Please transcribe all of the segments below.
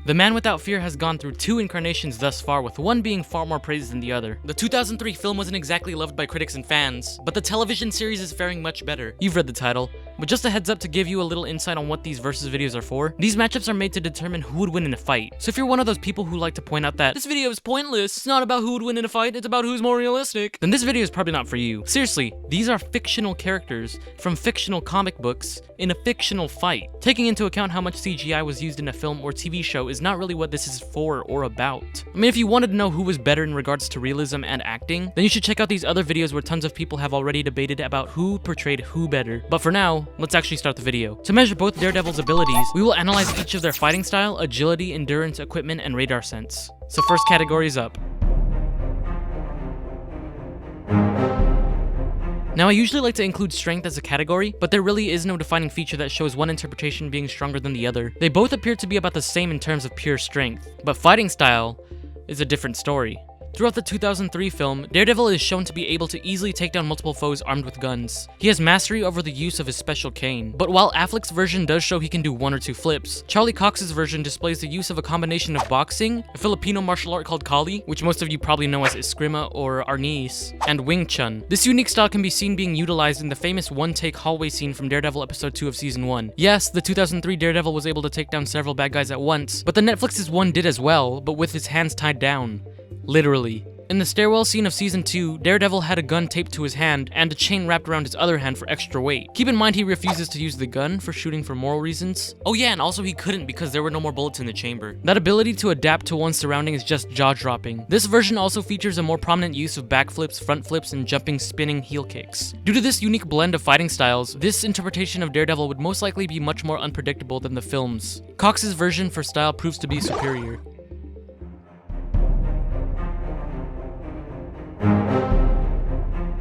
The Man Without Fear has gone through 2 incarnations thus far, with one being far more praised than the other. The 2003 film wasn't exactly loved by critics and fans, but the television series is faring much better. You've read the title. But just a heads up to give you a little insight on what these versus videos are for. These matchups are made to determine who would win in a fight. So if you're one of those people who like to point out that this video is pointless, it's not about who would win in a fight, it's about who's more realistic, then this video is probably not for you. Seriously, these are fictional characters from fictional comic books in a fictional fight. Taking into account how much CGI was used in a film or TV show is not really what this is for or about. I mean, if you wanted to know who was better in regards to realism and acting, then you should check out these other videos where tons of people have already debated about who portrayed who better. But for now, let's actually start the video. To measure both Daredevil's abilities, we will analyze each of their fighting style, agility, endurance, equipment, and radar sense. So first category is up. Now, I usually like to include strength as a category, but there really is no defining feature that shows one interpretation being stronger than the other. They both appear to be about the same in terms of pure strength, but fighting style is a different story. Throughout the 2003 film, Daredevil is shown to be able to easily take down multiple foes armed with guns. He has mastery over the use of his special cane. But while Affleck's version does show he can do 1 or 2 flips, Charlie Cox's version displays the use of a combination of boxing, a Filipino martial art called Kali, which most of you probably know as Eskrima or Arnis, and Wing Chun. This unique style can be seen being utilized in the famous one-take hallway scene from Daredevil episode 2 of season 1. Yes, the 2003 Daredevil was able to take down several bad guys at once, but the Netflix's one did as well, but with his hands tied down. Literally. In the stairwell scene of season 2, Daredevil had a gun taped to his hand and a chain wrapped around his other hand for extra weight. Keep in mind he refuses to use the gun for shooting for moral reasons. Oh yeah, and also he couldn't because there were no more bullets in the chamber. That ability to adapt to one's surroundings is just jaw-dropping. This version also features a more prominent use of backflips, front flips, and jumping, spinning heel kicks. Due to this unique blend of fighting styles, this interpretation of Daredevil would most likely be much more unpredictable than the film's. Cox's version for style proves to be superior.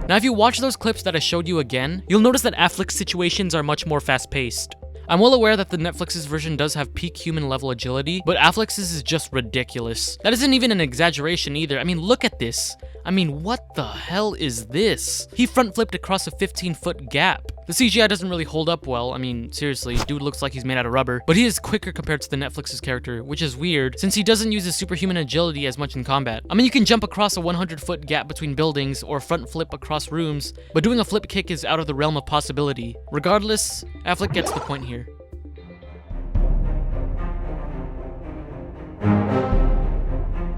Now, if you watch those clips that I showed you again, you'll notice that Affleck's situations are much more fast-paced. I'm well aware that the Netflix's version does have peak human level agility, but Affleck's is just ridiculous. That isn't even an exaggeration either. I mean, look at this. I mean, what the hell is this? He front flipped across a 15-foot gap. The CGI doesn't really hold up well. I mean, seriously, dude looks like he's made out of rubber, but he is quicker compared to the Netflix's character, which is weird since he doesn't use his superhuman agility as much in combat. I mean, you can jump across a 100-foot gap between buildings or front flip across rooms, but doing a flip kick is out of the realm of possibility. Regardless, Affleck gets the point here.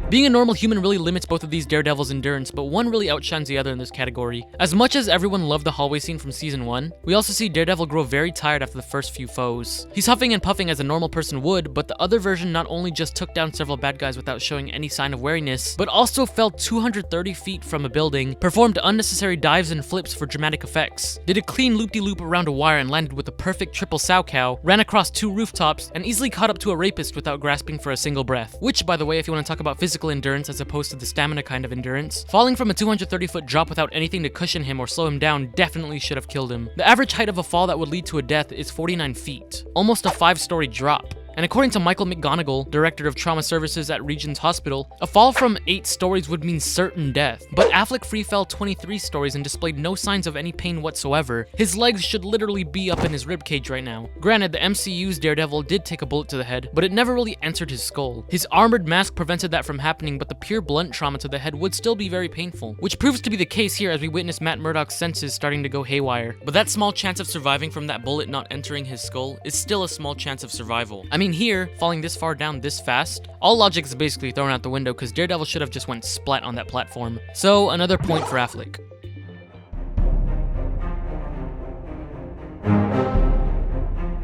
Being a normal human really limits both of these Daredevil's endurance, but one really outshines the other in this category. As much as everyone loved the hallway scene from season 1, we also see Daredevil grow very tired after the first few foes. He's huffing and puffing as a normal person would, but the other version not only just took down several bad guys without showing any sign of wariness, but also fell 230 feet from a building, performed unnecessary dives and flips for dramatic effects, did a clean loop-de-loop around a wire and landed with a perfect triple sow cow, ran across 2 rooftops, and easily caught up to a rapist without grasping for a single breath. Which, by the way, if you want to talk about physical endurance as opposed to the stamina kind of endurance, falling from a 230-foot drop without anything to cushion him or slow him down definitely should have killed him. The average height of a fall that would lead to a death is 49 feet, almost a 5-story drop. And according to Michael McGonigal, director of trauma services at Regents Hospital, a fall from 8 stories would mean certain death. But Affleck free fell 23 stories and displayed no signs of any pain whatsoever. His legs should literally be up in his ribcage right now. Granted, the MCU's Daredevil did take a bullet to the head, but it never really entered his skull. His armored mask prevented that from happening, but the pure blunt trauma to the head would still be very painful, which proves to be the case here as we witness Matt Murdock's senses starting to go haywire. But that small chance of surviving from that bullet not entering his skull is still a small chance of survival. I mean, here, falling this far down this fast, all logic is basically thrown out the window because Daredevil should have just went splat on that platform. So, another point for Affleck.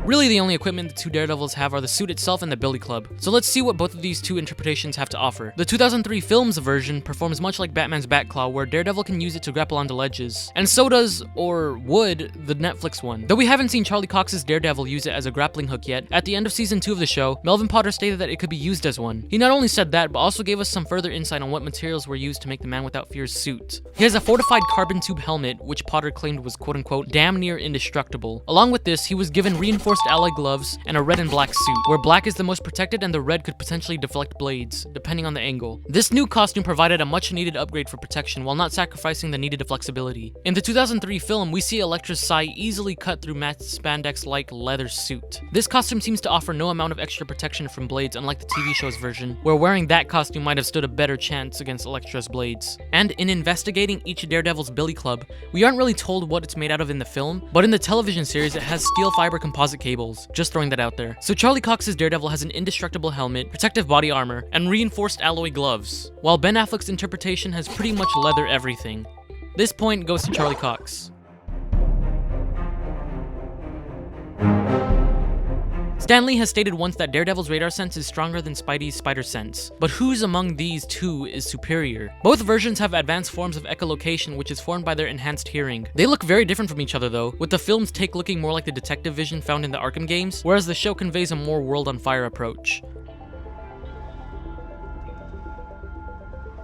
Really, the only equipment the 2 Daredevils have are the suit itself and the Billy Club. So let's see what both of these 2 interpretations have to offer. The 2003 film's version performs much like Batman's Batclaw, where Daredevil can use it to grapple onto ledges. And so does, or would, the Netflix one. Though we haven't seen Charlie Cox's Daredevil use it as a grappling hook yet, at the end of season 2 of the show, Melvin Potter stated that it could be used as one. He not only said that, but also gave us some further insight on what materials were used to make the Man Without Fear's suit. He has a fortified carbon tube helmet, which Potter claimed was quote-unquote damn near indestructible. Along with this, he was given reinforced reinforced alloy gloves, and a red and black suit, where black is the most protected and the red could potentially deflect blades, depending on the angle. This new costume provided a much needed upgrade for protection while not sacrificing the needed flexibility. In the 2003 film, we see Elektra's sai easily cut through Matt's spandex-like leather suit. This costume seems to offer no amount of extra protection from blades, unlike the TV show's version, where wearing that costume might have stood a better chance against Elektra's blades. And in investigating each Daredevil's billy club, we aren't really told what it's made out of in the film, but in the television series it has steel fiber composite cables, just throwing that out there. So Charlie Cox's Daredevil has an indestructible helmet, protective body armor, and reinforced alloy gloves, while Ben Affleck's interpretation has pretty much leather everything. This point goes to Charlie Cox. Stan Lee has stated once that Daredevil's radar sense is stronger than Spidey's spider sense, but whose among these two is superior? Both versions have advanced forms of echolocation, which is formed by their enhanced hearing. They look very different from each other though, with the film's take looking more like the detective vision found in the Arkham games, whereas the show conveys a more world on fire approach.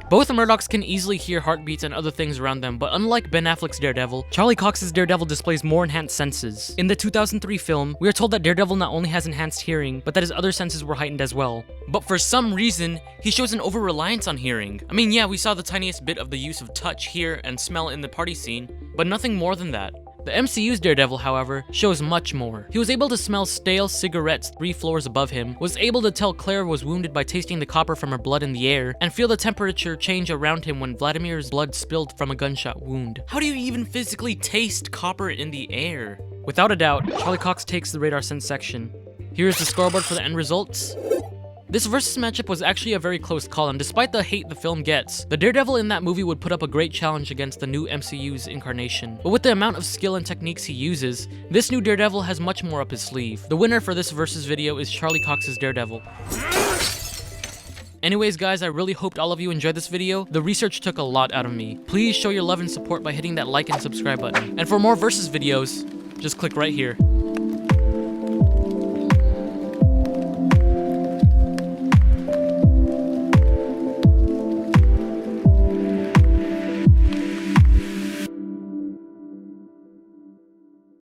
Both Murdochs can easily hear heartbeats and other things around them, but unlike Ben Affleck's Daredevil, Charlie Cox's Daredevil displays more enhanced senses. In the 2003 film, we are told that Daredevil not only has enhanced hearing, but that his other senses were heightened as well. But for some reason, he shows an over-reliance on hearing. I mean, yeah, we saw the tiniest bit of the use of touch, hear, and smell in the party scene, but nothing more than that. The MCU's Daredevil, however, shows much more. He was able to smell stale cigarettes 3 floors above him, was able to tell Claire was wounded by tasting the copper from her blood in the air, and feel the temperature change around him when Vladimir's blood spilled from a gunshot wound. How do you even physically taste copper in the air? Without a doubt, Charlie Cox takes the radar sense section. Here's the scoreboard for the end results. This versus matchup was actually a very close call, and despite the hate the film gets, the Daredevil in that movie would put up a great challenge against the new MCU's incarnation. But with the amount of skill and techniques he uses, this new Daredevil has much more up his sleeve. The winner for this versus video is Charlie Cox's Daredevil. Anyways guys, I really hoped all of you enjoyed this video. The research took a lot out of me. Please show your love and support by hitting that like and subscribe button. And for more versus videos, just click right here.